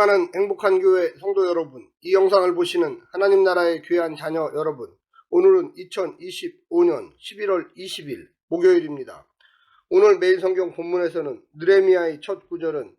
사랑하는 행복한 교회 성도 여러분, 이 영상을 보시는 하나님 나라의 귀한 자녀 여러분, 오늘은 2025년 11월 20일 목요일입니다. 오늘 매일 성경 본문에서는 느헤미야의 첫 구절은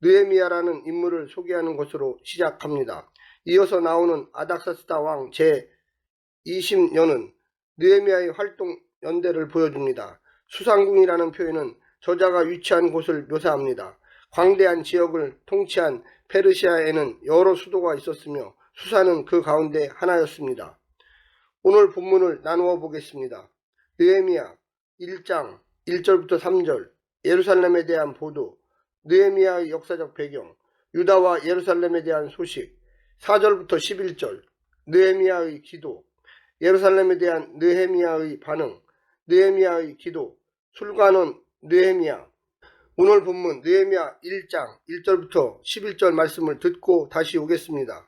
느헤미야라는 인물을 소개하는 것으로 시작합니다. 이어서 나오는 아닥사스다 왕 제20년은 느헤미야의 활동 연대를 보여줍니다. 수상궁이라는 표현은 저자가 위치한 곳을 묘사합니다. 광대한 지역을 통치한 페르시아에는 여러 수도가 있었으며 수사는 그 가운데 하나였습니다. 오늘 본문을 나누어 보겠습니다. 느헤미야 1장 1절부터 3절, 예루살렘에 대한 보도, 느헤미야의 역사적 배경, 유다와 예루살렘에 대한 소식, 4절부터 11절, 느헤미야의 기도, 예루살렘에 대한 느헤미야의 반응, 느헤미야의 기도, 술관원 느헤미야. 오늘 본문 느헤미야 1장 1절부터 11절 말씀을 듣고 다시 오겠습니다.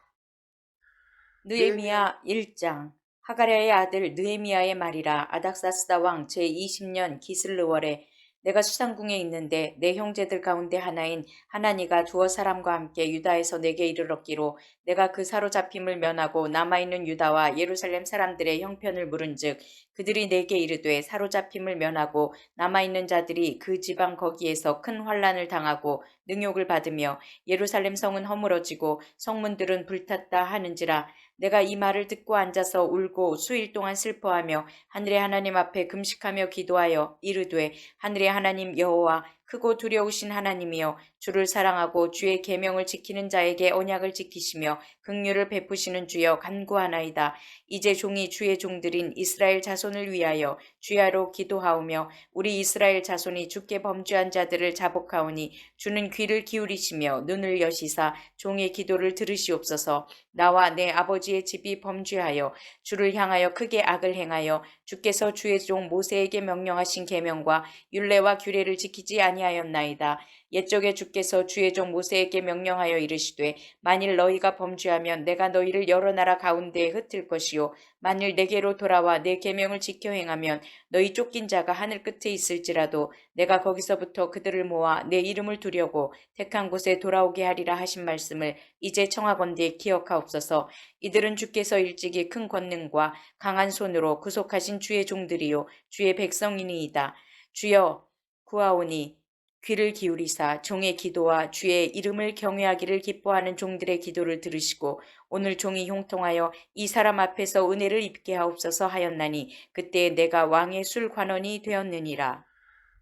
느헤미야 1장. 하가랴의 아들 느헤미야의 말이라. 아닥사스다 왕 제20년 기슬르월에 내가 수상궁에 있는데 내 형제들 가운데 하나인 하나니가 두어 사람과 함께 유다에서 내게 이르렀기로 내가 그 사로잡힘을 면하고 남아있는 유다와 예루살렘 사람들의 형편을 물은즉 그들이 내게 이르되 사로잡힘을 면하고 남아있는 자들이 그 지방 거기에서 큰 환난을 당하고 능욕을 받으며 예루살렘 성은 허물어지고 성문들은 불탔다 하는지라. 내가 이 말을 듣고 앉아서 울고 수일 동안 슬퍼하며 하늘의 하나님 앞에 금식하며 기도하여 이르되 하늘의 하나님 여호와 크고 두려우신 하나님이여 주를 사랑하고 주의 계명을 지키는 자에게 언약을 지키시며 긍휼을 베푸시는 주여 간구하나이다. 이제 종이 주의 종들인 이스라엘 자손을 위하여 주야로 기도하오며 우리 이스라엘 자손이 주께 범죄한 자들을 자복하오니 주는 귀를 기울이시며 눈을 여시사 종의 기도를 들으시옵소서. 나와 내 아버지의 집이 범죄하여 주를 향하여 크게 악을 행하여 주께서 주의 종 모세에게 명령하신 계명과 율례와 규례를 지키지 아니하였나이다. 옛적에 주께서 주의 종 모세에게 명령하여 이르시되 만일 너희가 범죄하면 내가 너희를 여러 나라 가운데에 흩을 것이요 만일 내게로 돌아와 내 계명을 지켜 행하면 너희 쫓긴 자가 하늘 끝에 있을지라도 내가 거기서부터 그들을 모아 내 이름을 두려고 택한 곳에 돌아오게 하리라 하신 말씀을 이제 청하건대 기억하옵소서. 이들은 주께서 일찍이 큰 권능과 강한 손으로 구속하신 주의 종들이요 주의 백성이니이다. 주여 구하오니 귀를 기울이사 종의 기도와 주의 이름을 경외하기를 기뻐하는 종들의 기도를 들으시고 오늘 종이 형통하여 이 사람 앞에서 은혜를 입게 하옵소서 하였나니 그때 내가 왕의 술관원이 되었느니라.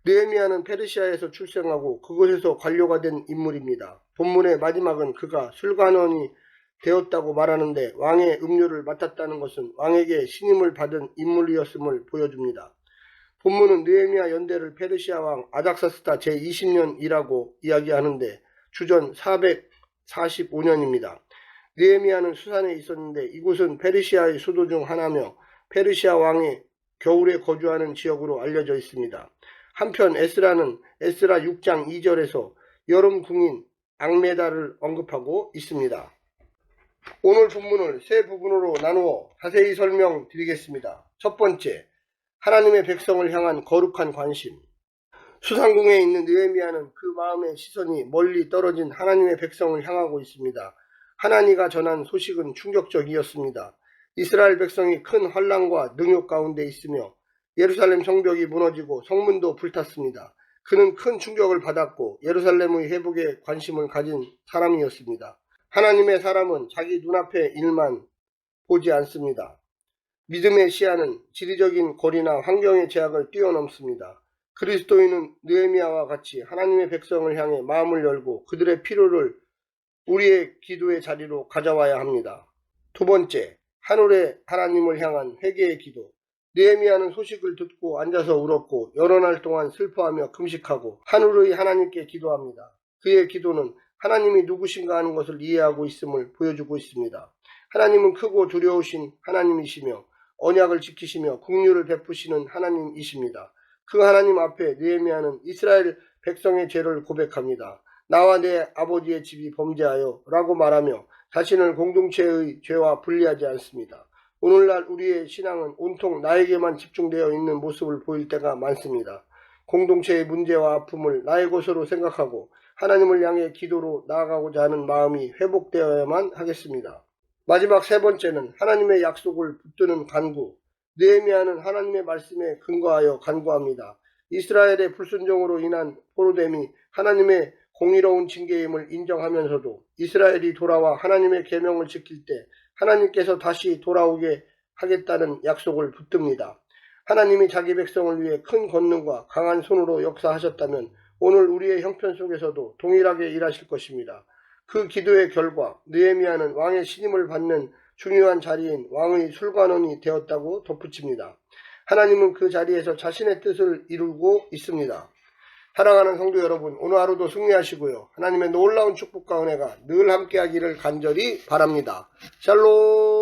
느헤미야는 페르시아에서 출생하고 그곳에서 관료가 된 인물입니다. 본문의 마지막은 그가 술관원이 되었다고 말하는데 왕의 음료를 맡았다는 것은 왕에게 신임을 받은 인물이었음을 보여줍니다. 본문은 느헤미야 연대를 페르시아 왕 아닥사스다 제20년이라고 이야기하는데 주전 445년입니다. 느헤미야는 수산에 있었는데 이곳은 페르시아의 수도 중 하나며 페르시아 왕이 겨울에 거주하는 지역으로 알려져 있습니다. 한편 에스라는 에스라 6장 2절에서 여름 궁인 악메다를 언급하고 있습니다. 오늘 본문을 세 부분으로 나누어 자세히 설명드리겠습니다. 첫 번째, 하나님의 백성을 향한 거룩한 관심. 수상궁에 있는 느헤미야는 그 마음의 시선이 멀리 떨어진 하나님의 백성을 향하고 있습니다. 하나니가 전한 소식은 충격적이었습니다. 이스라엘 백성이 큰 환난과 능욕 가운데 있으며 예루살렘 성벽이 무너지고 성문도 불탔습니다. 그는 큰 충격을 받았고 예루살렘의 회복에 관심을 가진 사람이었습니다. 하나님의 사람은 자기 눈앞의 일만 보지 않습니다. 믿음의 시야는 지리적인 거리나 환경의 제약을 뛰어넘습니다. 그리스도인은 느헤미야와 같이 하나님의 백성을 향해 마음을 열고 그들의 필요를 우리의 기도의 자리로 가져와야 합니다. 두 번째, 하늘의 하나님을 향한 회개의 기도. 느헤미야는 소식을 듣고 앉아서 울었고 여러 날 동안 슬퍼하며 금식하고 하늘의 하나님께 기도합니다. 그의 기도는 하나님이 누구신가 하는 것을 이해하고 있음을 보여주고 있습니다. 하나님은 크고 두려우신 하나님이시며 언약을 지키시며 긍휼을 베푸시는 하나님이십니다. 그 하나님 앞에 느헤미야는 이스라엘 백성의 죄를 고백합니다. 나와 내 아버지의 집이 범죄하여 라고 말하며 자신을 공동체의 죄와 분리하지 않습니다. 오늘날 우리의 신앙은 온통 나에게만 집중되어 있는 모습을 보일 때가 많습니다. 공동체의 문제와 아픔을 나의 것으로 생각하고 하나님을 향해 기도로 나아가고자 하는 마음이 회복되어야만 하겠습니다. 마지막 세 번째는 하나님의 약속을 붙드는 간구. 느헤미야는 하나님의 말씀에 근거하여 간구합니다. 이스라엘의 불순종으로 인한 포로됨이 하나님의 공의로운 징계임을 인정하면서도 이스라엘이 돌아와 하나님의 계명을 지킬 때 하나님께서 다시 돌아오게 하겠다는 약속을 붙듭니다. 하나님이 자기 백성을 위해 큰 권능과 강한 손으로 역사하셨다면 오늘 우리의 형편 속에서도 동일하게 일하실 것입니다. 그 기도의 결과 느헤미야는 왕의 신임을 받는 중요한 자리인 왕의 술관원이 되었다고 덧붙입니다. 하나님은 그 자리에서 자신의 뜻을 이루고 있습니다. 사랑하는 성도 여러분, 오늘 하루도 승리하시고요. 하나님의 놀라운 축복과 은혜가 늘 함께하기를 간절히 바랍니다. 샬롬.